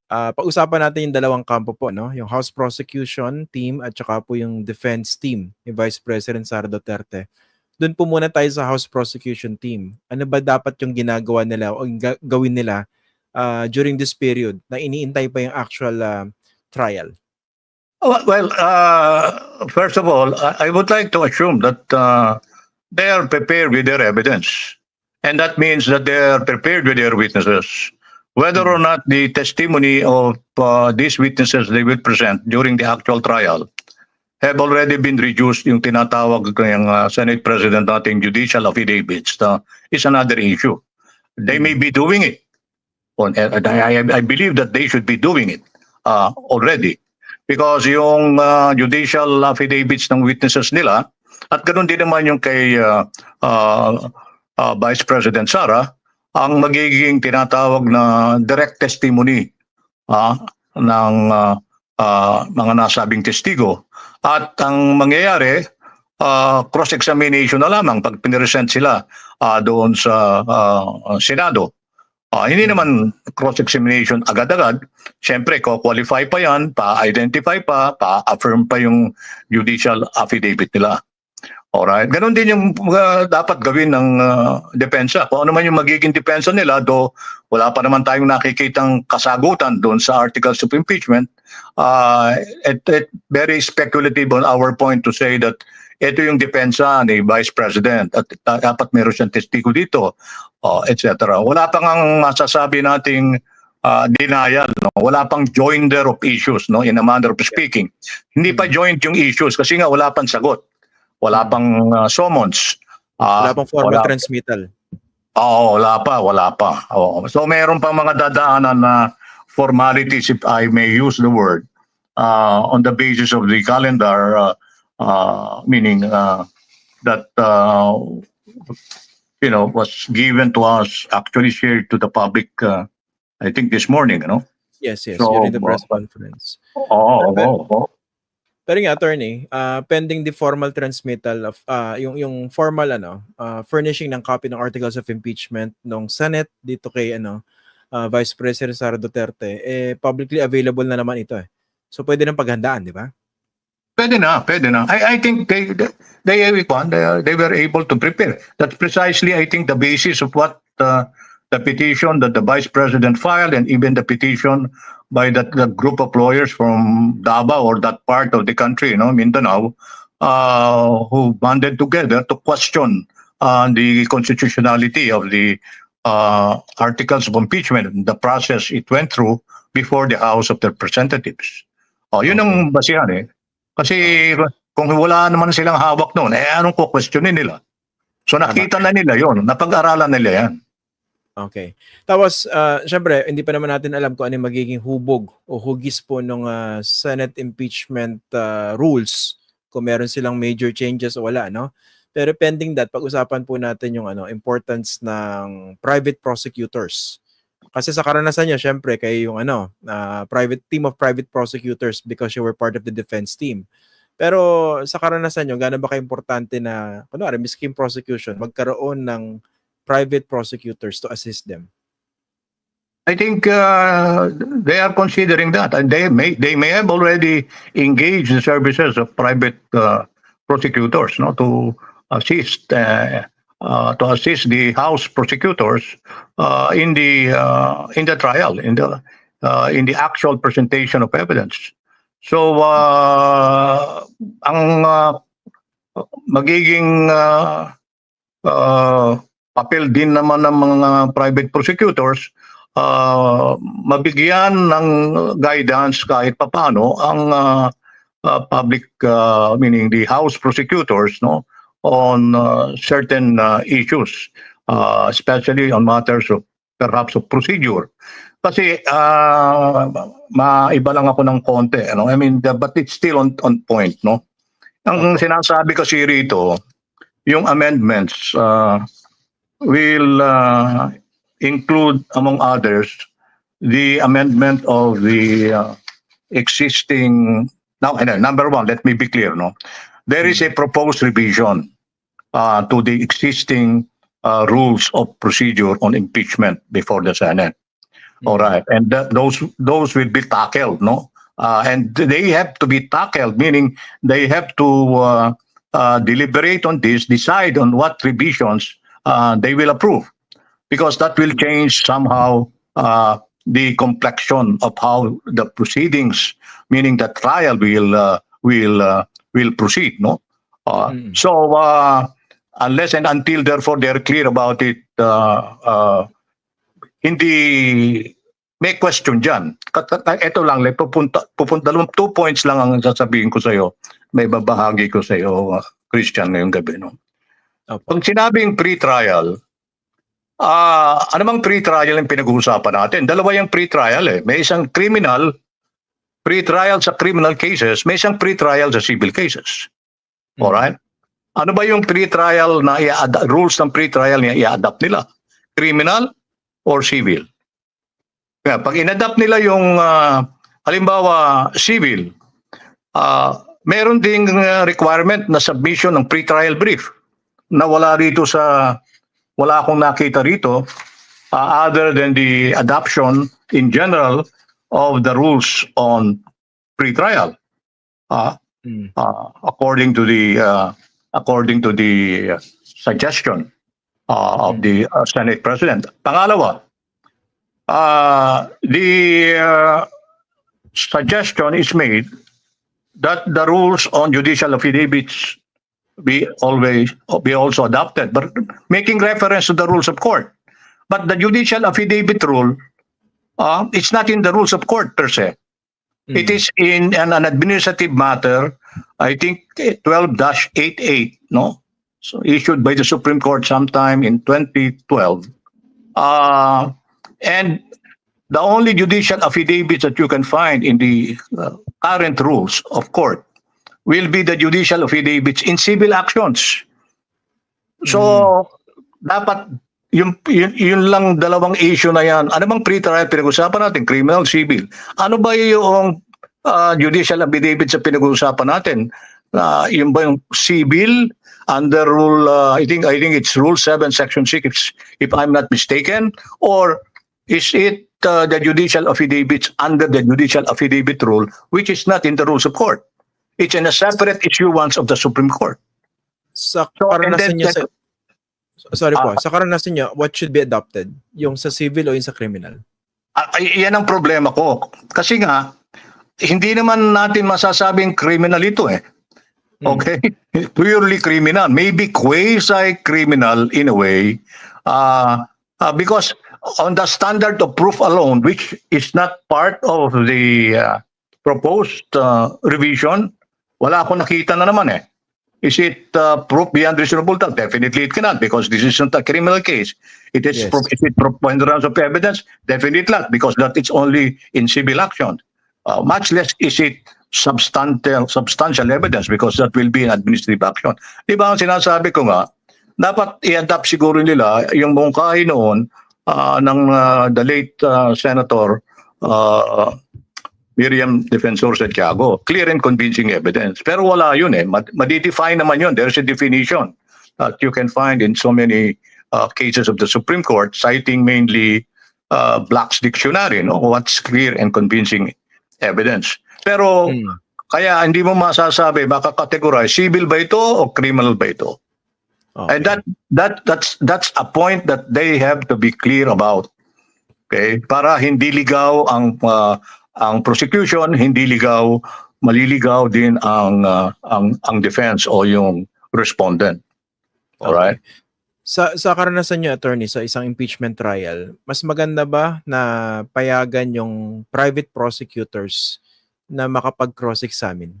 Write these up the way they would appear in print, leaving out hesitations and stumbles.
Pag-usapan natin yung dalawang kampo po, no? Yung House Prosecution Team at saka po yung Defense Team ni Vice President Sara Duterte. Doon po muna tayo sa House Prosecution Team. Ano ba dapat yung ginagawa nila o gawin nila during this period na iniintay pa yung actual trial? Well, first of all, I would like to assume that they are prepared with their evidence. And that means that they are prepared with their witnesses. Whether or not the testimony of these witnesses they will present during the actual trial have already been reduced, yung tinatawag ng Senate President nating judicial affidavits, is another issue. They may be doing it. I believe that they should be doing it already. Because yung judicial affidavits ng witnesses nila, at ganoon din naman yung kay Vice President Sara, ang magiging tinatawag na direct testimony ng mga nasabing testigo. At ang mangyayari, cross-examination na lamang pag piniresent sila doon sa Senado. Hindi naman cross-examination agad-agad. Siyempre, qualify pa yan, pa-identify pa, pa-affirm pa yung judicial affidavit nila. Alright. Ganon din yung dapat gawin ng depensa. Kung ano man yung magiging depensa nila, do wala pa naman tayong nakikitang kasagutan doon sa articles of impeachment, it very speculative on our point to say that ito yung depensa ni Vice President at dapat meron siyang testigo dito, etc. Wala pang ang masasabi nating denial, no? Wala pang joinder of issues, no, in a manner of speaking. Hindi pa joint yung issues kasi nga wala pang sagot. Wala pang summons. Wala pang formal transmittal. Oo, wala pa. Oo. So meron pang mga dadaanan na formalities, if I may use the word, on the basis of the calendar, meaning that was given to us, actually shared to the public, I think this morning, you know? Yes, So, during the press conference. Oo. Pero nga, attorney, pending the formal transmittal of yung formal furnishing ng copy ng articles of impeachment ng Senate dito kay Vice President Sara Duterte, publicly available na naman ito eh. So pwede nang paghandaan, di ba? Pwede na. I think they were able to prepare. That's precisely, I think, the basis of what the petition that the Vice President filed, and even the petition by that group of lawyers from Davao or that part of the country, Mindanao, who banded together to question the constitutionality of the articles of impeachment, the process it went through before the House of Representatives. Yun ang basihan eh. Kasi kung wala naman silang hawak noon, anong questionin nila? So nakita na nila yon, napag-aralan nila yan. Okay. Tapos, syempre, hindi pa naman natin alam kung ano yung magiging hubog o hugis po ng Senate impeachment rules, kung meron silang major changes o wala, no? Pero pending that, pag-usapan po natin yung importance ng private prosecutors. Kasi sa karanasan niyo, syempre, kayo yung private team of private prosecutors because you were part of the defense team. Pero sa karanasan niyo, gaano ba ka-importante na, kunwari, misking prosecution, magkaroon ng private prosecutors to assist them? I think they are considering that, and they may have already engaged the services of private prosecutors, to assist the House prosecutors in the trial, in the actual presentation of evidence. So ang magiging papel din naman ng mga private prosecutors, mabigyan ng guidance kahit papaano ang public, meaning the House prosecutors, on certain issues, especially on matters of perhaps of procedure. Kasi maiba lang ako ng konti, I mean, but it's still on point, no? Ang sinasabi kasi rito, yung amendments will include, among others, the amendment of the existing. Now, number one, let me be clear, there is a proposed revision to the existing rules of procedure on impeachment before the Senate. All right, and those will be tackled, no? And they have to be tackled, meaning they have to deliberate on this, decide on what revisions they will approve, because that will change somehow the complexion of how the proceedings, meaning the trial, will proceed, no? So unless and until, therefore, they're clear about it, hindi may question dyan. Ito lang, pupunta 2 points lang ang sasabihin ko sa'yo. May babahagi ko sa'yo, Christian, ngayong gabi. No? Pag sinabing pre-trial, ano bang pre-trial yung pinag-uusapan natin? Dalawa yung pre-trial eh. May isang criminal, pre-trial sa criminal cases, may isang pre-trial sa civil cases. Alright? Ano ba yung pre-trial na rules ng pre-trial na i-adapt nila? Criminal or civil? Kaya pag in-adapt nila yung halimbawa civil, meron ding requirement na submission ng pre-trial brief na wala akong nakita rito other than the adoption in general of the rules on pre-trial according to the suggestion of the Senate President. Pangalawa, the suggestion is made that the rules on judicial affidavits be also adopted, but making reference to the rules of court. But the judicial affidavit rule, it's not in the rules of court per se. It is in an administrative matter, I think 12-88, no? So issued by the Supreme Court sometime in 2012. And the only judicial affidavits that you can find in the current rules of court will be the judicial affidavits in civil actions. So, dapat yun lang dalawang issue na yan. Ano bang pre-trial pinag-usapan natin? Criminal, civil. Ano ba yung judicial affidavits na pinag-usapan natin? Yun ba yung civil under rule, I think it's Rule 7, Section 6, if I'm not mistaken, or is it the judicial affidavits under the judicial affidavit rule, which is not in the rules of court? It's in a separate issuance of the Supreme Court. Sa karanasan niyo sa karanasan niyo, what should be adopted? Yung sa civil o yung sa criminal? Yan ang problema ko. Kasi nga, hindi naman natin masasabing criminal ito eh. Okay? Purely criminal. Maybe quasi-criminal in a way. Because on the standard of proof alone, which is not part of the proposed revision, wala akong nakita na naman eh. Is it proof beyond reasonable doubt? Definitely it cannot, because this is not a criminal case. It is, Yes. is it preponderance of evidence? Definitely not, because that is only in civil action. Much less is it substantial evidence, because that will be an administrative action. Di ba ang sinasabi ko nga, dapat i-adapt siguro nila yung mungkahi noon ng the late Senator Miriam Defensor Santiago, clear and convincing evidence. Pero wala yun eh. Madidefine naman yun. There's a definition that you can find in so many cases of the Supreme Court, citing mainly Black's Dictionary, no? What's clear and convincing evidence. Pero kaya hindi mo masasabi, baka categorize, civil ba ito o criminal ba ito? Okay. And that's a point that they have to be clear about. Okay? Para hindi ligaw ang prosecution, hindi maliligaw din ang defense o yung respondent. All right? Sa karanasan niyo, attorney, sa isang impeachment trial, mas maganda ba na payagan yung private prosecutors na makapag-cross-examine?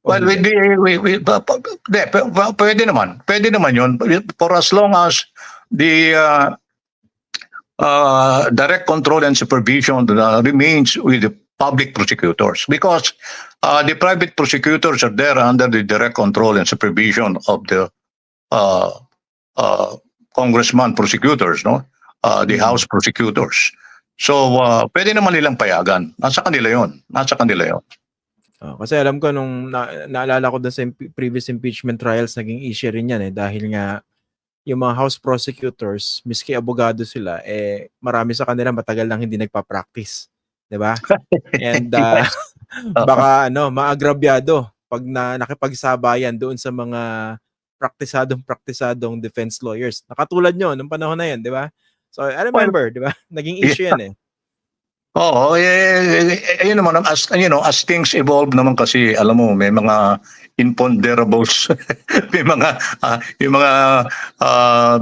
Well, pwede naman. Pwede naman yun. For as long as the direct control and supervision remains with the public prosecutors, because the private prosecutors are there under the direct control and supervision of the congressman prosecutors, no? The House prosecutors. So, pwede naman nilang payagan. Nasa kanila yon. Kasi alam ko nung naalala ko dun sa previous impeachment trials, naging issue rin yan eh, dahil nga yung mga House prosecutors, miski abogado sila, marami sa kanila matagal lang hindi nagpa-practice. 'Di ba? And Yes. baka maagrabyado pag nakipagsabayan doon sa mga praktisadong defense lawyers. Nakatulad nyo nung panahon na 'yan, 'di ba? So I Well, remember, 'di ba? Naging issue 'yan eh. oo, ayun naman, as things evolve naman kasi, alam mo, may mga imponderables, may mga, yung mga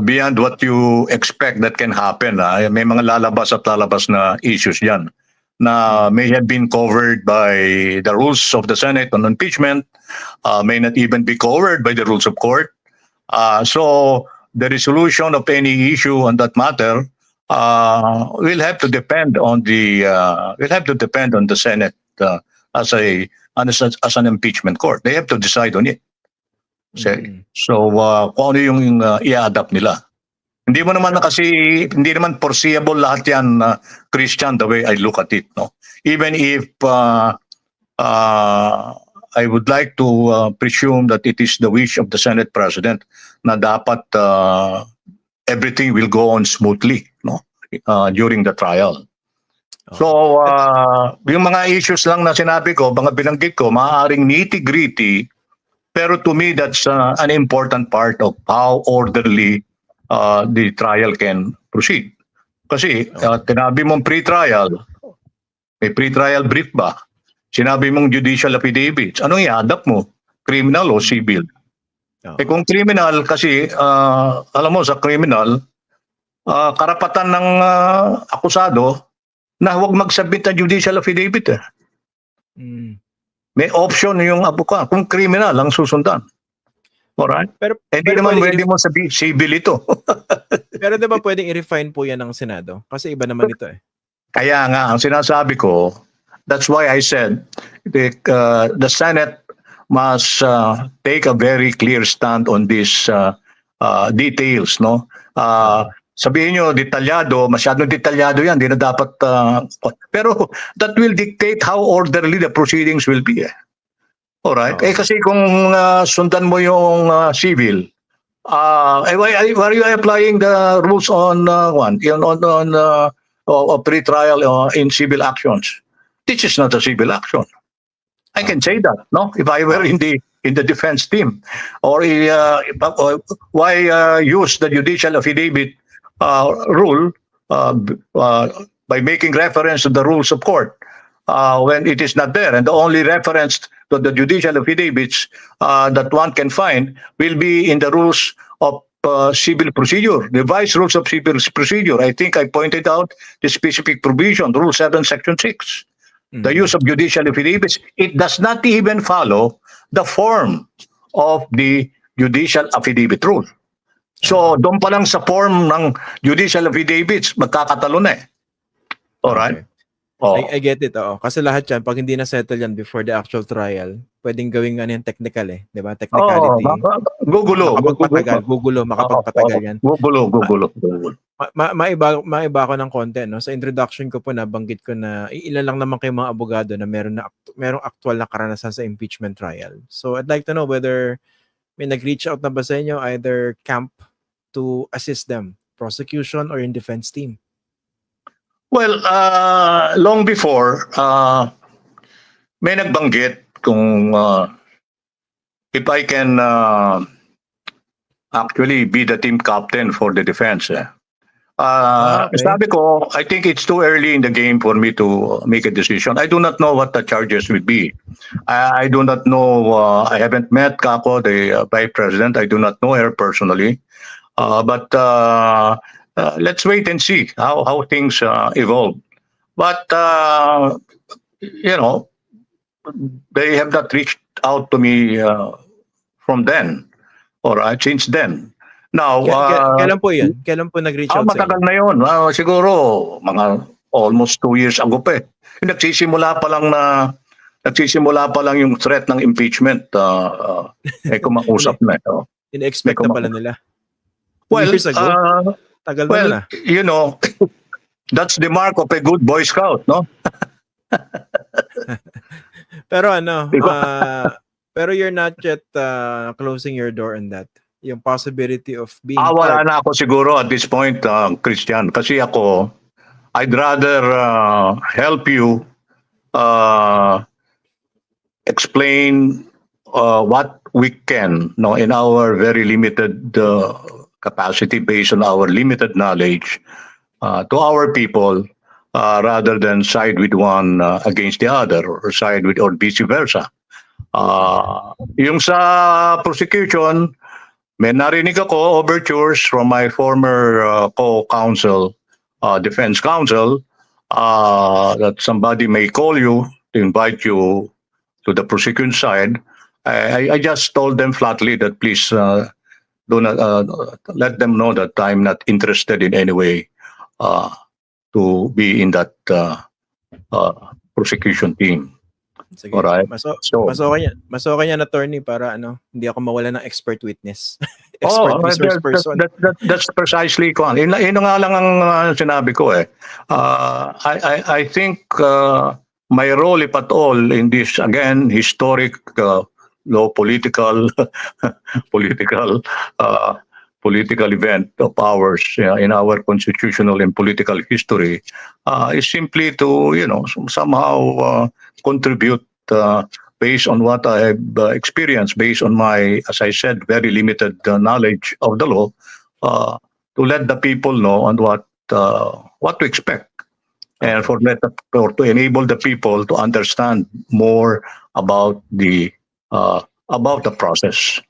beyond what you expect that can happen. May mga lalabas at lalabas na issues yan na may have been covered by the rules of the Senate on impeachment, may not even be covered by the rules of court. So the resolution of any issue on that matter will have to depend on the Senate as an impeachment court. They have to decide on it. So kung ano yung i-adapt nila. Hindi naman foreseeable lahat yan, Christian, the way I look at it, no. Even if I would like to presume that it is the wish of the Senate President na dapat everything will go on smoothly, no, during the trial. So yung mga issues lang na sinabi ko, mga binanggit ko, maaaring nitty-gritty, pero to me that's an important part of how orderly the trial can proceed. Kasi tinabi mong pre-trial, may pre-trial brief ba? Sinabi mong judicial affidavits, anong i-adapt mo? Criminal o civil? Kung criminal, kasi alam mo, sa criminal, karapatan ng akusado na huwag mag-submit ng judicial affidavit. May option yung abuka kung criminal ang susundan. Alright? Hindi naman pwede mo sabihin civil ito. Pero diba pwedeng i-refine po yan ng Senado? Kasi iba naman ito eh. Kaya nga, ang sinasabi ko, that's why I said the Senate must take a very clear stand on these details, no? Sabihin nyo, detalyado, masyadong detalyado yan, di na dapat, pero that will dictate how orderly the proceedings will be. Alright? Kasi kung sundan mo yung civil, why are you applying the rules on pre-trial in civil actions? This is not a civil action. I can say that, no? If I were in the defense team, or why use the judicial affidavit rule by making reference to the rules of court when it is not there, and the only reference to the judicial affidavits that one can find will be in the rules of civil procedure, the revised rules of civil procedure. I think I pointed out the specific provision, Rule 7, Section 6. The use of judicial affidavits, it does not even follow the form of the judicial affidavit rule. So, doon pa lang sa form ng judicial affidavits, magkakatalo na eh. Alright? Okay. I get it, oo. Kasi lahat yan, pag hindi na-settle yan before the actual trial, pwedeng gawing yan technical eh. Di ba? Technicality. Gugulo. Makapagpatagal yan. Gugulo. Maiba ako ng konti, no? Sa introduction ko po, nabanggit ko na ilan lang naman kayong mga abogado na merong actual na karanasan sa impeachment trial. So, I'd like to know whether may nag-reach out na ba sa inyo, either camp to assist them, prosecution or in defense team? Well, long before, may nagbanggit kung if I can actually be the team captain for the defense. Okay. Sabi ko, I think it's too early in the game for me to make a decision. I do not know what the charges would be. I do not know, I haven't met Kako, the Vice President. I do not know her personally. But let's wait and see how things evolve. But, they have not reached out to me from then, or since then. Now, kailan po yun? Kailan po nag-reach out sa inyo? matagal na yun. Siguro, mga almost 2 years ago pa eh. Nagsisimula pa lang yung threat ng impeachment. May kumausap na. In-expect na pala nila. Well, years ago? Tagal na. That's the mark of a good Boy Scout, no? Pero pero you're not yet closing your door on that. yung possibility of being Wala part. na ako siguro at this point, Christian. Kasi ako, I'd rather help you explain what we can, no, in our very limited capacity based on our limited knowledge to our people rather than side with one against the other or side with or vice versa. Yung sa prosecution, may narinig ako overtures from my former co-counsel, defense counsel, that somebody may call you to invite you to the prosecution side. I just told them flatly that please do not let them know that I'm not interested in any way to be in that prosecution team. Sige. Alright. Mas So, okay yan, attorney, para hindi ako mawala ng expert witness. Expert resource person. that's precisely kung yun nga lang ang sinabi ko eh. I think my role, if at all, in this again historic low political political event of ours in our constitutional and political history is simply to somehow contribute based on what I have experienced, based on my, as I said, very limited knowledge of the law, to let the people know on what to expect, and to enable the people to understand more about the process.